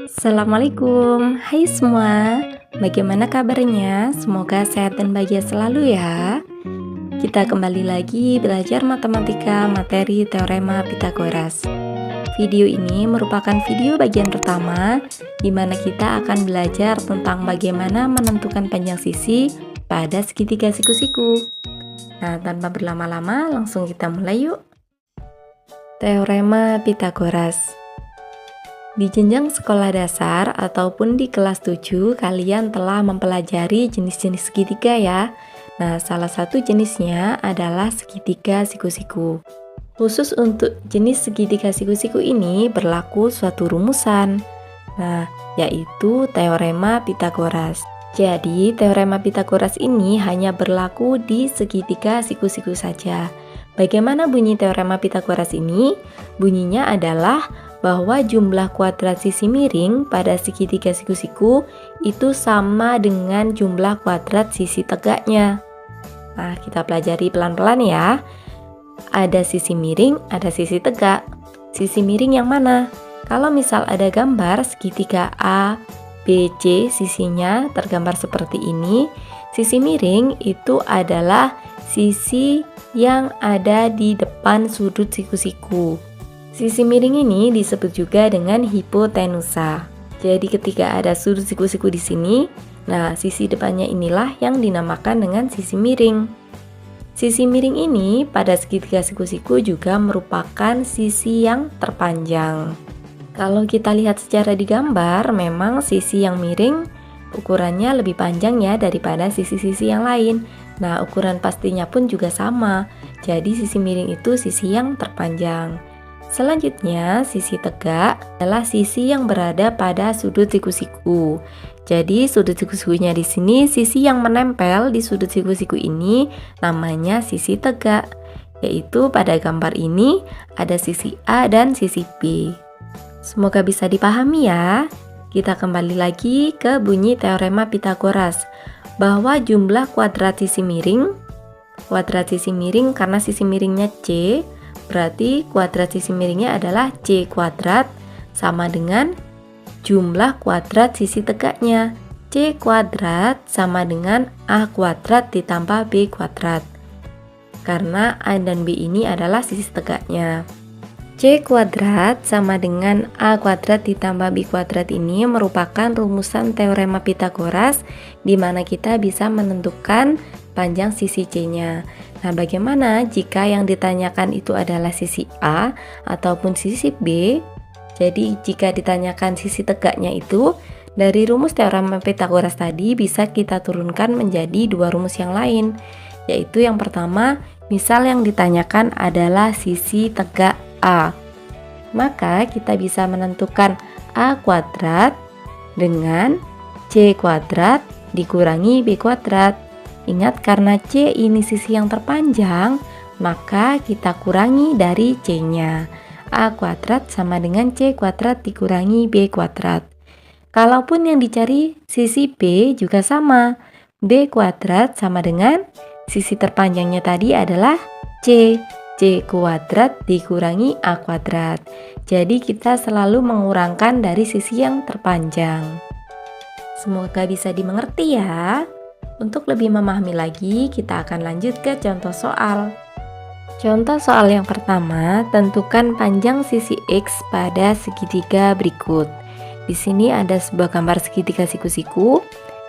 Assalamualaikum, hai semua. Bagaimana kabarnya? Semoga sehat dan bahagia selalu ya. Kita kembali lagi belajar matematika materi teorema Pitagoras. Video ini merupakan video bagian pertama di mana kita akan belajar tentang bagaimana menentukan panjang sisi pada segitiga siku-siku. Nah, tanpa berlama-lama langsung kita mulai yuk. Teorema Pitagoras. Di jenjang sekolah dasar ataupun di kelas 7, kalian telah mempelajari jenis-jenis segitiga ya. Nah, salah satu jenisnya adalah segitiga siku-siku. Khusus untuk jenis segitiga siku-siku ini berlaku suatu rumusan. Nah, yaitu teorema Pitagoras. Jadi, teorema Pitagoras ini hanya berlaku di segitiga siku-siku saja. Bagaimana bunyi teorema Pitagoras ini? Bunyinya adalah bahwa jumlah kuadrat sisi miring pada segitiga siku-siku itu sama dengan jumlah kuadrat sisi tegaknya. Nah, kita pelajari pelan-pelan ya. Ada sisi miring, ada sisi tegak. Sisi miring yang mana? Kalau misal ada gambar segitiga A, B, C, sisinya tergambar seperti ini. Sisi miring itu adalah sisi yang ada di depan sudut siku-siku. Sisi miring ini disebut juga dengan hipotenusa. Jadi ketika ada sudut siku-siku di sini, nah sisi depannya inilah yang dinamakan dengan sisi miring. Sisi miring ini pada segitiga siku-siku juga merupakan sisi yang terpanjang. Kalau kita lihat secara di gambar, memang sisi yang miring ukurannya lebih panjang ya daripada sisi-sisi yang lain. Nah, ukuran pastinya pun juga sama. Jadi sisi miring itu sisi yang terpanjang. Selanjutnya, sisi tegak adalah sisi yang berada pada sudut siku-siku. Jadi, sudut siku-sikunya di sini, sisi yang menempel di sudut siku-siku ini namanya sisi tegak. Yaitu pada gambar ini ada sisi A dan sisi B. Semoga bisa dipahami ya. Kita kembali lagi ke bunyi teorema Pitagoras bahwa jumlah kuadrat sisi miring karena sisi miringnya C, berarti kuadrat sisi miringnya adalah C kuadrat sama dengan jumlah kuadrat sisi tegaknya. C kuadrat sama dengan A kuadrat ditambah B kuadrat. Karena A dan B ini adalah sisi tegaknya. C kuadrat sama dengan A kuadrat ditambah B kuadrat ini merupakan rumusan teorema Pitagoras di mana kita bisa menentukan panjang sisi C-nya. Nah, bagaimana jika yang ditanyakan itu adalah sisi A ataupun sisi B? Jadi, jika ditanyakan sisi tegaknya itu, dari rumus teorema Pitagoras tadi bisa kita turunkan menjadi dua rumus yang lain. Yaitu yang pertama, misal yang ditanyakan adalah sisi tegak A. Maka kita bisa menentukan A kuadrat dengan C kuadrat dikurangi B kuadrat. Ingat, karena C ini sisi yang terpanjang, maka kita kurangi dari C-nya. A kuadrat sama dengan C kuadrat dikurangi B kuadrat. Kalaupun yang dicari sisi B juga sama. B kuadrat sama dengan sisi terpanjangnya tadi adalah C. C kuadrat dikurangi A kuadrat. Jadi kita selalu mengurangkan dari sisi yang terpanjang. Semoga bisa dimengerti ya. Untuk lebih memahami lagi, kita akan lanjut ke contoh soal. Contoh soal yang pertama, tentukan panjang sisi X pada segitiga berikut. Di sini ada sebuah gambar segitiga siku-siku,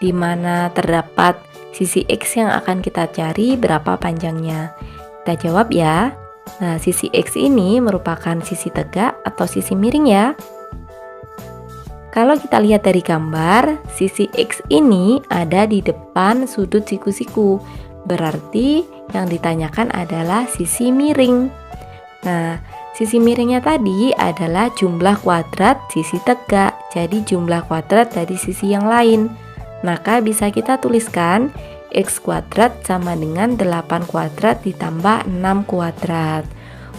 di mana terdapat sisi X yang akan kita cari berapa panjangnya. Kita jawab ya. Nah, sisi X ini merupakan sisi tegak atau sisi miring ya. Kalau kita lihat dari gambar, sisi X ini ada di depan sudut siku-siku. Berarti yang ditanyakan adalah sisi miring. Nah, sisi miringnya tadi adalah jumlah kuadrat sisi tegak. Jadi jumlah kuadrat dari sisi yang lain. Maka bisa kita tuliskan X kuadrat sama dengan 8 kuadrat ditambah 6 kuadrat.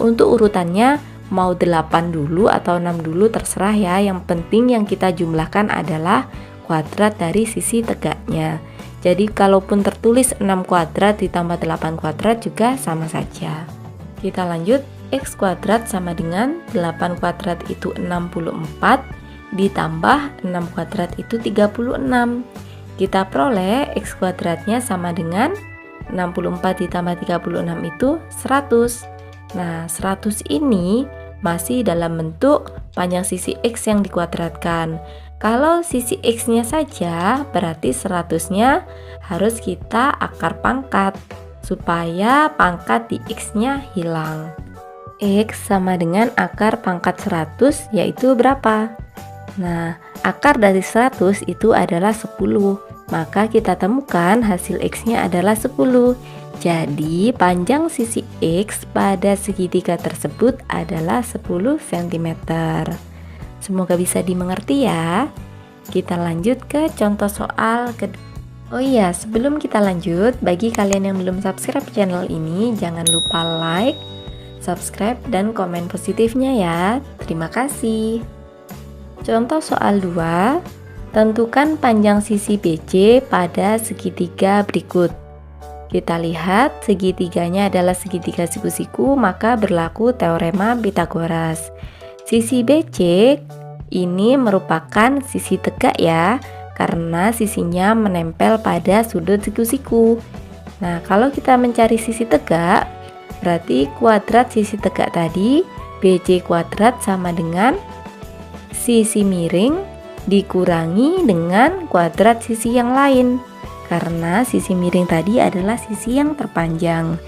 Untuk urutannya mau 8 dulu atau 6 dulu terserah ya. Yang penting yang kita jumlahkan adalah kuadrat dari sisi tegaknya. Jadi kalaupun tertulis 6 kuadrat ditambah 8 kuadrat juga sama saja. Kita lanjut. X kuadrat sama dengan 8 kuadrat itu 64 ditambah 6 kuadrat itu 36. Kita peroleh X kuadratnya sama dengan 64 ditambah 36 itu 100. Nah, 100 ini masih dalam bentuk panjang sisi X yang dikuadratkan. Kalau sisi X-nya saja, berarti 100-nya harus kita akar pangkat supaya pangkat di X-nya hilang. X sama dengan akar pangkat 100, yaitu berapa? Nah, akar dari 100 itu adalah 10. Maka kita temukan hasil X-nya adalah 10. Jadi, panjang sisi X pada segitiga tersebut adalah 10 cm. Semoga bisa dimengerti ya. Kita lanjut ke contoh soal kedua. Oh iya, sebelum kita lanjut, bagi kalian yang belum subscribe channel ini, jangan lupa like, subscribe, dan komen positifnya ya. Terima kasih. Contoh soal 2, tentukan panjang sisi BC pada segitiga berikut. Kita lihat segitiganya adalah segitiga siku-siku, maka berlaku teorema Pythagoras. Sisi BC ini merupakan sisi tegak ya, karena sisinya menempel pada sudut siku-siku. Nah, kalau kita mencari sisi tegak, berarti kuadrat sisi tegak tadi, BC kuadrat sama dengan sisi miring dikurangi dengan kuadrat sisi yang lain, karena sisi miring tadi adalah sisi yang terpanjang.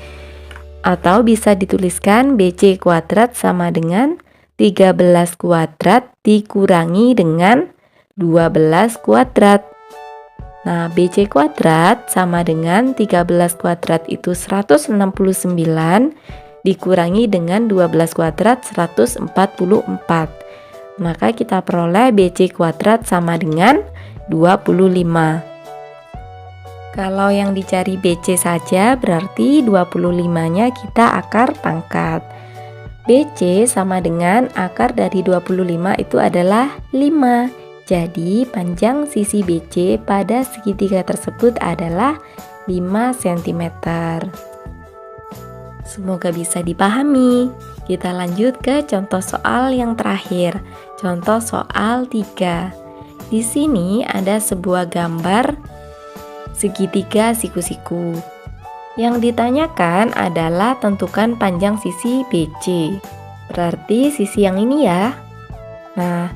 Atau bisa dituliskan BC kuadrat sama dengan 13 kuadrat dikurangi dengan 12 kuadrat. Nah, BC kuadrat sama dengan 13 kuadrat itu 169 dikurangi dengan 12 kuadrat 144. Maka kita peroleh BC kuadrat sama dengan 25. Kalau yang dicari BC saja berarti 25-nya kita akar pangkat. BC sama dengan akar dari 25 itu adalah 5. Jadi panjang sisi BC pada segitiga tersebut adalah 5 cm. Semoga bisa dipahami. Kita lanjut ke contoh soal yang terakhir. Contoh soal 3. Di sini ada sebuah gambar segitiga siku-siku. Yang ditanyakan adalah tentukan panjang sisi BC. Berarti sisi yang ini ya. Nah,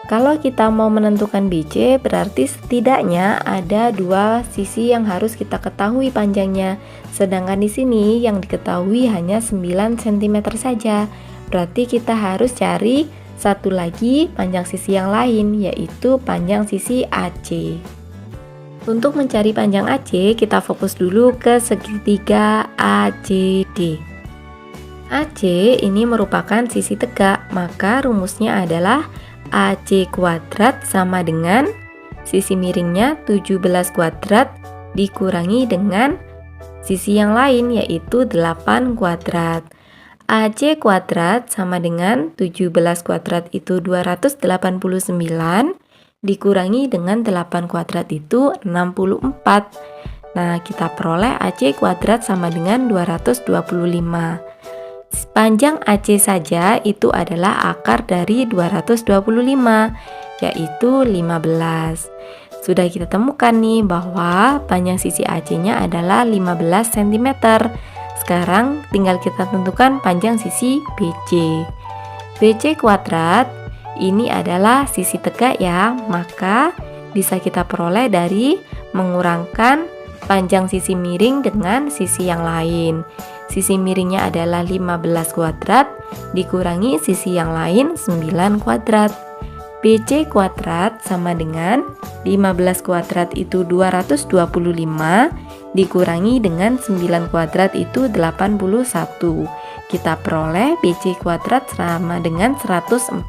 kalau kita mau menentukan BC, berarti setidaknya ada 2 sisi yang harus kita ketahui panjangnya. Sedangkan di sini yang diketahui hanya 9 cm saja. Berarti kita harus cari satu lagi panjang sisi yang lain, yaitu panjang sisi AC. Untuk mencari panjang AC, kita fokus dulu ke segitiga ACD. AC ini merupakan sisi tegak, maka rumusnya adalah AC kuadrat sama dengan sisi miringnya 17 kuadrat dikurangi dengan sisi yang lain, yaitu 8 kuadrat. AC kuadrat sama dengan 17 kuadrat itu 289 dikurangi dengan 8 kuadrat itu 64. Nah, kita peroleh AC kuadrat sama dengan 225. Panjang AC saja itu adalah akar dari 225, yaitu 15. Sudah kita temukan nih bahwa panjang sisi AC-nya adalah 15 cm. Sekarang tinggal kita tentukan panjang sisi BC. BC kuadrat ini adalah sisi tegak ya, maka bisa kita peroleh dari mengurangkan panjang sisi miring dengan sisi yang lain. Sisi miringnya adalah 15 kuadrat dikurangi sisi yang lain 9 kuadrat. BC kuadrat sama dengan 15 kuadrat itu 225 dikurangi dengan 9 kuadrat itu 81. Kita peroleh BC kuadrat sama dengan 144.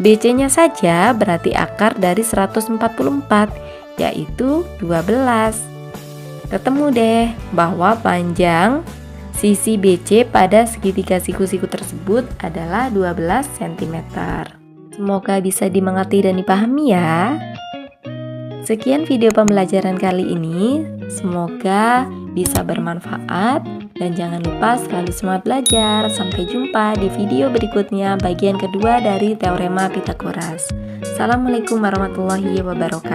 BC-nya saja berarti akar dari 144, yaitu 12. Ketemu deh bahwa panjang sisi BC pada segitiga siku-siku tersebut adalah 12 cm. Semoga bisa dimengerti dan dipahami ya. Sekian video pembelajaran kali ini, semoga bisa bermanfaat. Dan jangan lupa selalu semangat belajar. Sampai jumpa di video berikutnya bagian kedua dari Teorema Pitagoras. Assalamualaikum warahmatullahi wabarakatuh.